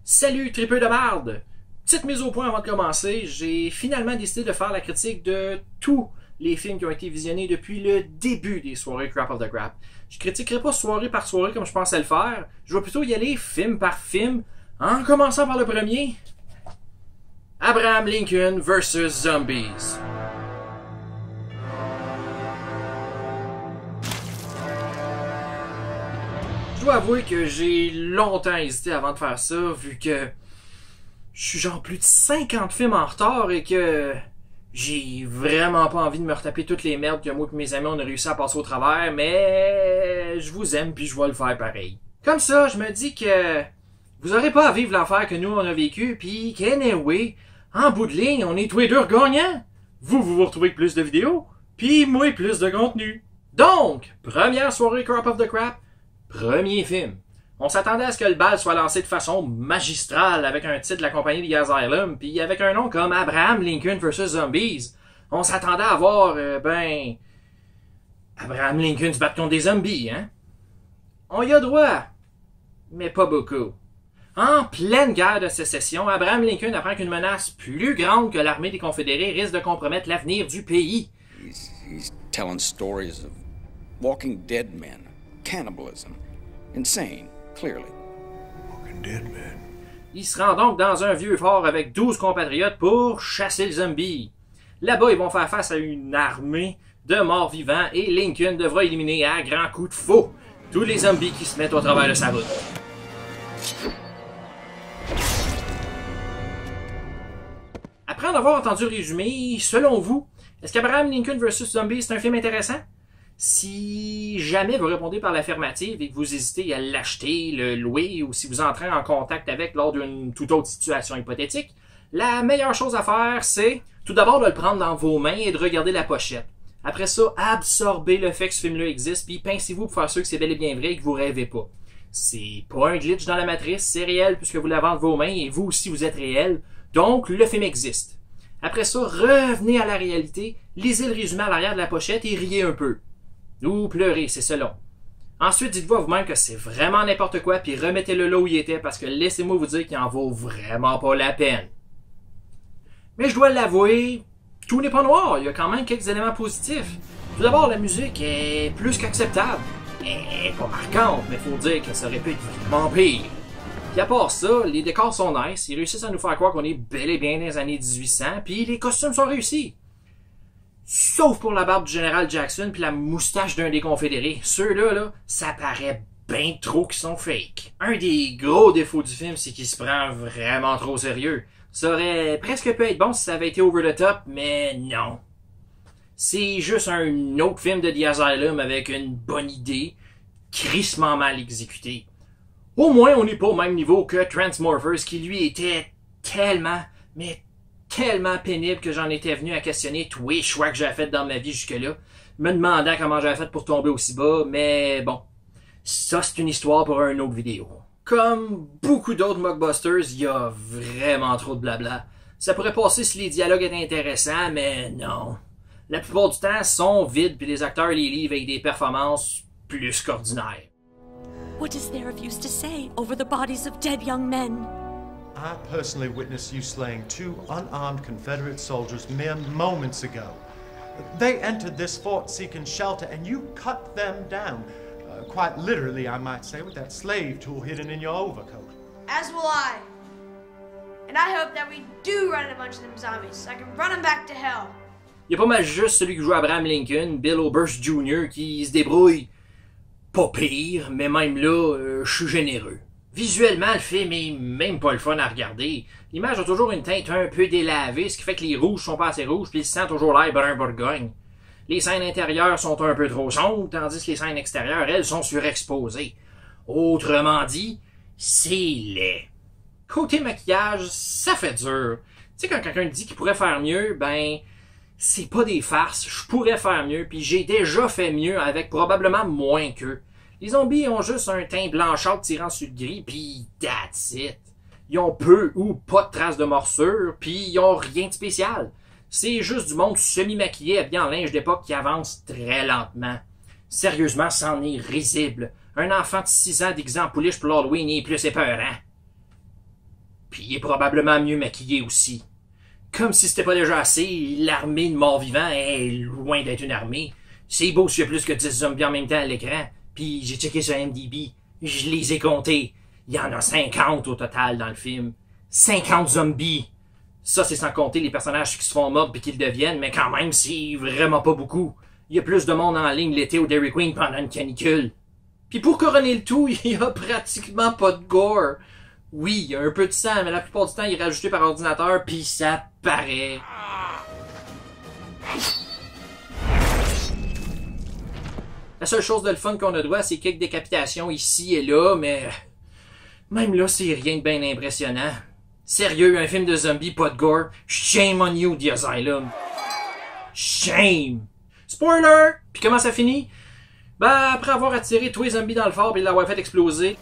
Salut tripeux de marde! Petite mise au point avant de commencer, j'ai finalement décidé de faire la critique de tous les films qui ont été visionnés depuis le début des soirées Crap of the Crap. Je critiquerai pas soirée par soirée comme je pensais le faire, je vais plutôt y aller film par film, en commençant par le premier. Abraham Lincoln vs. Zombies. Je dois avouer que j'ai longtemps hésité avant de faire ça, vu que je suis genre plus de 50 films en retard et que j'ai vraiment pas envie de me retaper toutes les merdes que moi et mes amis on a réussi à passer au travers, mais je vous aime puis je vais le faire pareil. Comme ça, je me dis que vous aurez pas à vivre l'enfer que nous on a vécu, puis qu'anyway, en bout de ligne, on est tous les deux gagnants. Vous retrouvez avec plus de vidéos, puis moi plus de contenu. Donc, première soirée Crap of the Crap, premier film. On s'attendait à ce que le bal soit lancé de façon magistrale avec un titre de la compagnie de Asylum, puis avec un nom comme Abraham Lincoln vs. Zombies. On s'attendait à voir, Abraham Lincoln se battre contre des zombies, hein? On y a droit, mais pas beaucoup. En pleine guerre de sécession, Abraham Lincoln apprend qu'une menace plus grande que l'armée des Confédérés risque de compromettre l'avenir du pays. He's telling stories of walking dead men, cannibalism, insane, clearly. Walking dead men. Il se rend donc dans un vieux fort avec 12 compatriotes pour chasser le zombie. Là-bas, ils vont faire face à une armée de morts vivants et Lincoln devra éliminer à grands coups de faux tous les zombies qui se mettent au travers de sa route. Après en avoir entendu le résumé, selon vous, est-ce qu'Abraham Lincoln vs. Zombies c'est un film intéressant? Si jamais vous répondez par l'affirmative et que vous hésitez à l'acheter, le louer ou si vous entrez en contact avec lors d'une toute autre situation hypothétique, la meilleure chose à faire, c'est tout d'abord de le prendre dans vos mains et de regarder la pochette. Après ça, absorbez le fait que ce film-là existe, puis pincez-vous pour faire sûr que c'est bel et bien vrai et que vous rêvez pas. C'est pas un glitch dans la matrice, c'est réel puisque vous l'avez entre vos mains et vous aussi vous êtes réel. Donc, le film existe. Après ça, revenez à la réalité, lisez le résumé à l'arrière de la pochette et riez un peu. Ou pleurez, c'est selon. Ensuite, dites-vous à vous-même que c'est vraiment n'importe quoi, puis remettez-le là où il était, parce que laissez-moi vous dire qu'il en vaut vraiment pas la peine. Mais je dois l'avouer, tout n'est pas noir, il y a quand même quelques éléments positifs. Tout d'abord, la musique est plus qu'acceptable. Elle est pas marquante, mais faut dire que ça aurait pu être vraiment pire. Puis à part ça, les décors sont nice, ils réussissent à nous faire croire qu'on est bel et bien dans les années 1800, puis les costumes sont réussis. Sauf pour la barbe du général Jackson puis la moustache d'un des confédérés. Ceux-là, là, ça paraît bien trop qu'ils sont fake. Un des gros défauts du film, c'est qu'il se prend vraiment trop au sérieux. Ça aurait presque pu être bon si ça avait été over the top, mais non. C'est juste un autre film de The Asylum avec une bonne idée, crissement mal exécuté. Au moins, on n'est pas au même niveau que Transmorphers, qui lui était tellement, mais tellement pénible que j'en étais venu à questionner tous les choix que j'avais fait dans ma vie jusque-là, me demandant comment j'avais fait pour tomber aussi bas, mais bon, ça c'est une histoire pour une autre vidéo. Comme beaucoup d'autres mockbusters, il y a vraiment trop de blabla. Ça pourrait passer si les dialogues étaient intéressants, mais non. La plupart du temps, sont vides puis les acteurs les livrent avec des performances plus qu'ordinaires. What is there of use to say over the bodies of dead young men? I personally witnessed you slaying 2 unarmed Confederate soldiers mere moments ago. They entered this fort seeking shelter, and you cut them down. Quite literally, I might say, with that slave tool hidden in your overcoat. As will I. And I hope that we do run a bunch of them zombies, so I can run them back to hell. Il y a pas mal juste celui qui joue Abraham Lincoln, Bill Oberst Jr., qui se débrouille pas pire, mais même là, je suis généreux. Visuellement, le film est même pas le fun à regarder. L'image a toujours une teinte un peu délavée, ce qui fait que les rouges sont pas assez rouges, puis le sang toujours l'air brun bourgogne. Les scènes intérieures sont un peu trop sombres, tandis que les scènes extérieures, elles, sont surexposées. Autrement dit, c'est laid. Côté maquillage, ça fait dur. Tu sais, quand quelqu'un dit qu'il pourrait faire mieux, ben, c'est pas des farces, je pourrais faire mieux, puis j'ai déjà fait mieux avec probablement moins qu'eux. Les zombies ont juste un teint blanchâtre tirant sur le gris, pis that's it. Ils ont peu ou pas de traces de morsure, pis ils ont rien de spécial. C'est juste du monde semi-maquillé habillé en linge d'époque qui avance très lentement. Sérieusement, c'en est risible. Un enfant de 6 ans déguisé en pouliche pour l'Halloween est plus épeurant. Puis il est probablement mieux maquillé aussi. Comme si c'était pas déjà assez, l'armée de morts-vivants est loin d'être une armée. C'est beau s'il y a plus que 10 zombies en même temps à l'écran. Puis j'ai checké sur MDB. Je les ai comptés. Il y en a 50 au total dans le film. 50 zombies. Ça, c'est sans compter les personnages qui se font mobs et qui le deviennent, mais quand même, c'est vraiment pas beaucoup. Il y a plus de monde en ligne l'été au Dairy Queen pendant une canicule. Puis pour couronner le tout, il y a pratiquement pas de gore. Oui, il y a un peu de sang, mais la plupart du temps, il est rajouté par ordinateur, puis ça paraît. La seule chose de le fun qu'on a droit, c'est quelques décapitations ici et là, mais même là, c'est rien de bien impressionnant. Sérieux, un film de zombies, pas de gore. Shame on you, The Asylum. Shame! Spoiler! Puis comment ça finit? Ben, après avoir attiré tous les zombies dans le fort et l'avoir fait exploser.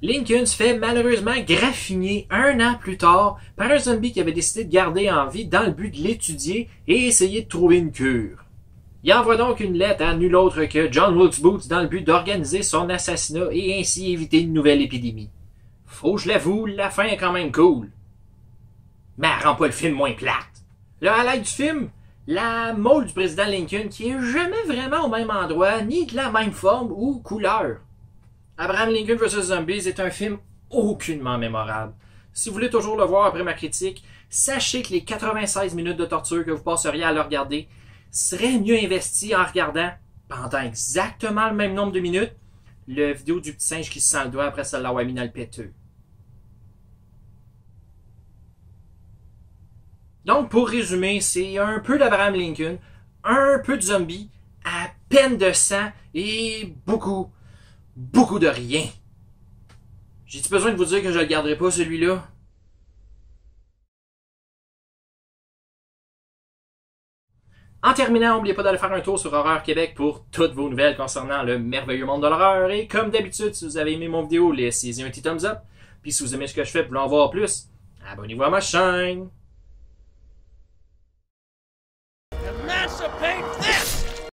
Lincoln se fait malheureusement graffiner 1 an plus tard par un zombie qui avait décidé de garder en vie dans le but de l'étudier et essayer de trouver une cure. Il envoie donc une lettre à nul autre que John Wilkes Booth dans le but d'organiser son assassinat et ainsi éviter une nouvelle épidémie. Faut que je l'avoue, la fin est quand même cool. Mais elle rend pas le film moins plate. Le highlight du film, la mole du président Lincoln qui est jamais vraiment au même endroit, ni de la même forme ou couleur. Abraham Lincoln vs. Zombies est un film aucunement mémorable. Si vous voulez toujours le voir après ma critique, sachez que les 96 minutes de torture que vous passeriez à le regarder seraient mieux investis en regardant, pendant exactement le même nombre de minutes, le vidéo du petit singe qui se sent le doigt après ça l'avoir mis dans le péteux. Donc, pour résumer, c'est un peu d'Abraham Lincoln, un peu de zombie, à peine de sang et beaucoup de rien. J'ai-tu besoin de vous dire que je le garderai pas, celui-là? En terminant, n'oubliez pas d'aller faire un tour sur Horreur Québec pour toutes vos nouvelles concernant le merveilleux monde de l'horreur. Et comme d'habitude, si vous avez aimé mon vidéo, laissez-y un petit thumbs up. Puis si vous aimez ce que je fais pour en voir plus, abonnez-vous à ma chaîne.